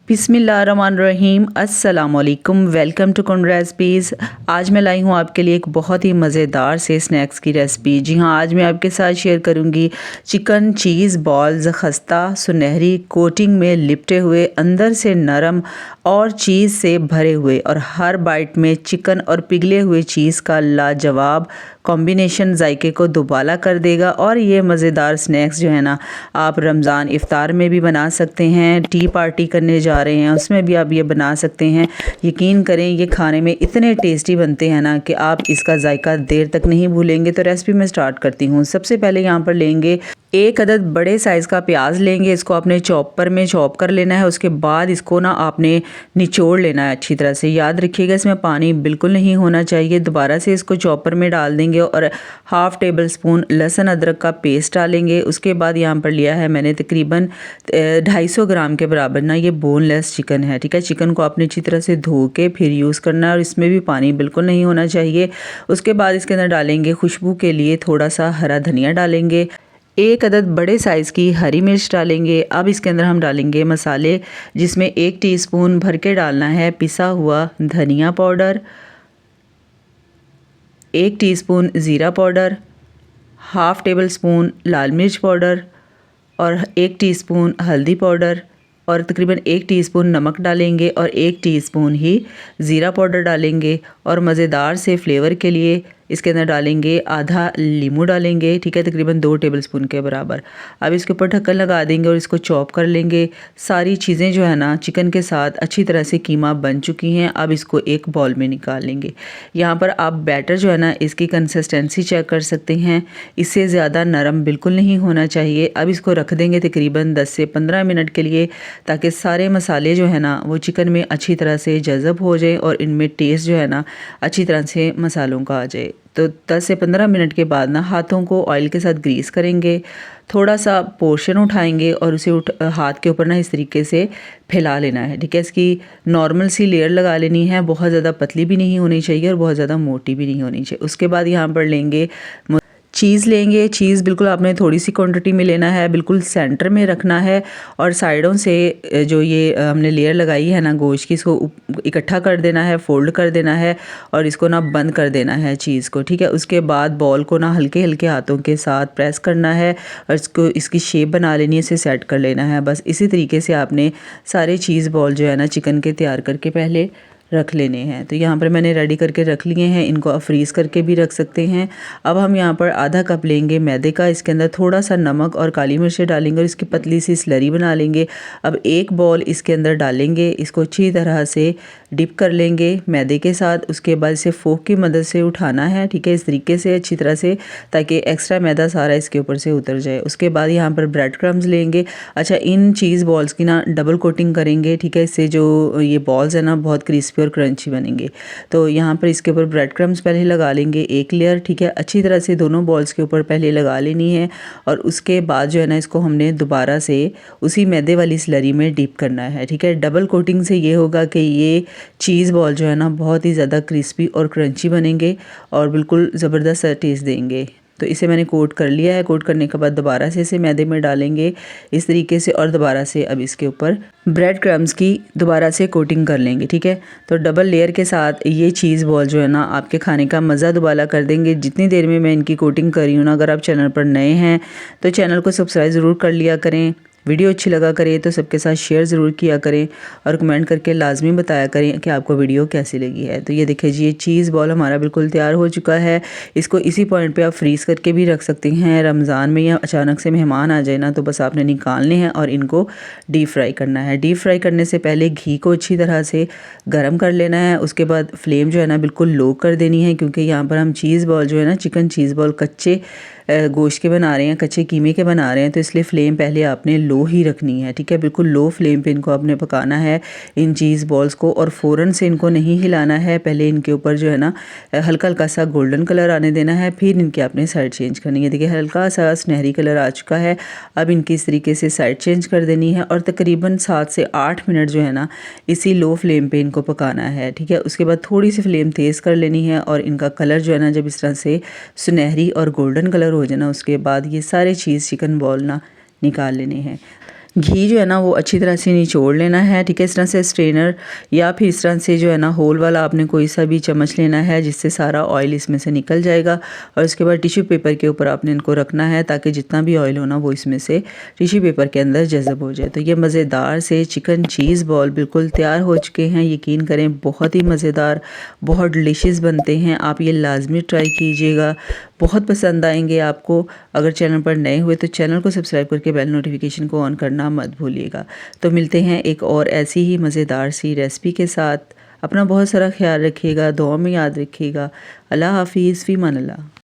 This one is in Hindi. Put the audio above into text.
बिस्मिल्लाहिर्रहमानिर्रहीम अस्सलामुअलैकुम। वेलकम टू कुन रेसिपीज़। आज मैं लाई हूँ आपके लिए एक बहुत ही मज़ेदार से स्नैक्स की रेसिपी। जी हाँ, आज मैं आपके साथ शेयर करूँगी चिकन चीज़ बॉल्स। खस्ता सुनहरी कोटिंग में लिपटे हुए, अंदर से नरम और चीज़ से भरे हुए, और हर बाइट में चिकन और पिघले हुए चीज़ का लाजवाब कॉम्बिनेशन जायके को दुबाला कर देगा। और ये मज़ेदार स्नैक्स जो है ना, आप रमज़ान इफ़्तार में भी बना सकते हैं, टी पार्टी करने जा रहे हैं उसमें भी आप ये बना सकते हैं। यकीन करें, ये खाने में इतने टेस्टी बनते हैं ना कि आप इसका जायका देर तक नहीं भूलेंगे। तो रेसिपी मैं स्टार्ट करती हूँ। सबसे पहले यहाँ पर लेंगे एक अदद बड़े साइज़ का प्याज लेंगे। इसको आपने चॉपर में चॉप कर लेना है। उसके बाद इसको ना आपने निचोड़ लेना है अच्छी तरह से। याद रखिएगा, इसमें पानी बिल्कुल नहीं होना चाहिए। दोबारा से इसको चॉपर में डाल देंगे और हाफ़ टेबल स्पून लहसुन अदरक का पेस्ट डालेंगे। उसके बाद यहाँ पर लिया है मैंने तकरीबन 250 ग्राम के बराबर ना ये बोनलेस चिकन है। ठीक है, चिकन को आपने अच्छी तरह से धो के फिर यूज़ करना है और इसमें भी पानी बिल्कुल नहीं होना चाहिए। उसके बाद इसके अंदर डालेंगे खुशबू के लिए थोड़ा सा हरा धनिया डालेंगे। एक अदद बड़े साइज़ की हरी मिर्च डालेंगे। अब इसके अंदर हम डालेंगे मसाले, जिसमें 1 टीस्पून भर के डालना है पिसा हुआ धनिया पाउडर, 1 टीस्पून ज़ीरा पाउडर, हाफ़ टेबल स्पून लाल मिर्च पाउडर और 1 टीस्पून हल्दी पाउडर, और तकरीबन 1 टीस्पून नमक डालेंगे और 1 टीस्पून ही ज़ीरा पाउडर डालेंगे। और मज़ेदार से फ्लेवर के लिए इसके अंदर डालेंगे आधा लीमू डालेंगे। ठीक है, तकरीबन 2 टेबलस्पून के बराबर। अब इसके ऊपर ढक्कन लगा देंगे और इसको चॉप कर लेंगे। सारी चीज़ें जो है ना चिकन के साथ अच्छी तरह से कीमा बन चुकी हैं। अब इसको एक बाउल में निकाल लेंगे। यहाँ पर आप बैटर जो है ना इसकी कंसिस्टेंसी चेक कर सकते हैं। इससे ज़्यादा नरम बिल्कुल नहीं होना चाहिए। अब इसको रख देंगे तकरीबन 10 से 15 मिनट के लिए, ताकि सारे मसाले जो है ना वो चिकन में अच्छी तरह से जज़ब हो जाए और इनमें टेस्ट जो है ना अच्छी तरह से मसालों का आ जाए। तो 10 से 15 मिनट के बाद ना हाथों को ऑयल के साथ ग्रीस करेंगे। थोड़ा सा पोर्शन उठाएंगे और उसे हाथ के ऊपर ना इस तरीके से फैला लेना है। ठीक है, इसकी नॉर्मल सी लेयर लगा लेनी है। बहुत ज़्यादा पतली भी नहीं होनी चाहिए और बहुत ज़्यादा मोटी भी नहीं होनी चाहिए। उसके बाद यहाँ पर लेंगे चीज़ लेंगे। चीज़ बिल्कुल आपने थोड़ी सी क्वांटिटी में लेना है, बिल्कुल सेंटर में रखना है और साइडों से जो ये हमने लेयर लगाई है ना गोश्त की, इसको इकट्ठा कर देना है, फोल्ड कर देना है और इसको ना बंद कर देना है चीज़ को। ठीक है, उसके बाद बॉल को ना हल्के हल्के हाथों के साथ प्रेस करना है और इसको इसकी शेप बना लेनी है, इसे सेट कर लेना है। बस इसी तरीके से आपने सारे चीज़ बॉल जो है ना चिकन के तैयार करके पहले रख लेने हैं। तो यहाँ पर मैंने रेडी करके रख लिए हैं। इनको आप फ्रीज़ करके भी रख सकते हैं। अब हम यहाँ पर आधा कप लेंगे मैदे का। इसके अंदर थोड़ा सा नमक और काली मिर्च डालेंगे और इसकी पतली सी स्लरी बना लेंगे। अब एक बॉल इसके अंदर डालेंगे, इसको अच्छी तरह से डिप कर लेंगे मैदे के साथ। उसके बाद इसे फोक की मदद से उठाना है। ठीक है, इस तरीके से अच्छी तरह से, ताकि एक्स्ट्रा मैदा सारा इसके ऊपर से उतर जाए। उसके बाद यहाँ पर ब्रेड क्रम्स लेंगे। अच्छा, इन चीज़ बॉल्स की ना डबल कोटिंग करेंगे। ठीक है, इससे जो ये बॉल्स है ना बहुत क्रिस्पी और क्रंची बनेंगे। तो यहाँ पर इसके ऊपर ब्रेड क्रम्स पहले लगा लेंगे एक लेयर। ठीक है, अच्छी तरह से दोनों बॉल्स के ऊपर पहले लगा लेनी है और उसके बाद जो है ना इसको हमने दोबारा से उसी मैदे वाली स्लरी में डिप करना है। ठीक है, डबल कोटिंग से ये होगा कि ये चीज़ बॉल जो है ना बहुत ही ज़्यादा क्रिस्पी और क्रंची बनेंगे और बिल्कुल ज़बरदस्त टेस्ट देंगे। तो इसे मैंने कोट कर लिया है। कोट करने के बाद दोबारा से इसे मैदे में डालेंगे इस तरीके से और दोबारा से अब इसके ऊपर ब्रेड क्रम्स की दोबारा से कोटिंग कर लेंगे। ठीक है, तो डबल लेयर के साथ ये चीज़ बॉल जो है ना आपके खाने का मज़ा दुबाला कर देंगे। जितनी देर में मैं इनकी कोटिंग कर रही हूँ ना, अगर आप चैनल पर नए हैं तो चैनल को सब्सक्राइब ज़रूर कर लिया करें। वीडियो अच्छी लगा करे तो सबके साथ शेयर ज़रूर किया करें और कमेंट करके लाजमी बताया करें कि आपको वीडियो कैसी लगी है। तो ये देखिए जी, ये चीज़ बॉल हमारा बिल्कुल तैयार हो चुका है। इसको इसी पॉइंट पे आप फ्रीज़ करके भी रख सकते हैं। रमज़ान में या अचानक से मेहमान आ जाए ना तो बस आपने निकालने हैं और इनको डीप फ्राई करना है। डीप फ्राई करने से पहले घी को अच्छी तरह से गर्म कर लेना है। उसके बाद फ्लेम जो है ना बिल्कुल लो कर देनी है, क्योंकि यहाँ पर हम चीज़ बॉल जो है ना चिकन चीज़ बॉल कच्चे गोश्त के बना रहे हैं, कच्चे कीमे के बना रहे हैं, तो इसलिए फ़्लेम पहले आपने लो ही रखनी है। ठीक है, बिल्कुल लो फ्लेम पे इनको आपने पकाना है इन चीज़ बॉल्स को, और फ़ौरन से इनको नहीं हिलाना है। पहले इनके ऊपर जो है ना हल्का हल्का सा गोल्डन कलर आने देना है, फिर इनकी आपने साइड चेंज करनी है। देखिए हल्का सा सुनहरी कलर आ चुका है। अब इनकी इस तरीके से साइड चेंज कर देनी है और तकरीबन 7 से 8 मिनट जो है ना इसी लो फ्लेम पे इनको पकाना है। ठीक है, उसके बाद थोड़ी सी फ्लेम तेज़ कर लेनी है और इनका कलर जो है ना जब इस तरह से सुनहरी और गोल्डन कलर हो जाए ना, उसके बाद ये सारे चीज़ चिकन बॉल ना निकाल लेने हैं। घी जो है ना वो अच्छी तरह से निचोड़ लेना है, ठीक है। इस तरह से स्ट्रेनर या फिर इस तरह से जो है ना होल वाला आपने कोई सा भी चम्मच लेना है जिससे सारा ऑयल इसमें से निकल जाएगा। और उसके बाद टिश्यू पेपर के ऊपर आपने इनको रखना है ताकि जितना भी ऑयल हो ना वो इसमें से टिश्यू पेपर के अंदर जज़ब हो जाए। तो ये मज़ेदार से चिकन चीज़ बॉल बिल्कुल तैयार हो चुके हैं। यकीन करें बहुत ही मज़ेदार, बहुत डिलीशियस बनते हैं। आप ये लाजमी ट्राई कीजिएगा, बहुत पसंद आएंगे आपको। अगर चैनल पर नए हुए तो चैनल को सब्सक्राइब करके बेल नोटिफिकेशन को ऑन करना मत भूलिएगा। तो मिलते हैं एक और ऐसी ही मज़ेदार सी रेसिपी के साथ। अपना बहुत सारा ख्याल रखिएगा, दुआ में याद रखिएगा। अल्लाह हाफिज़, फ़ी अमान अल्लाह।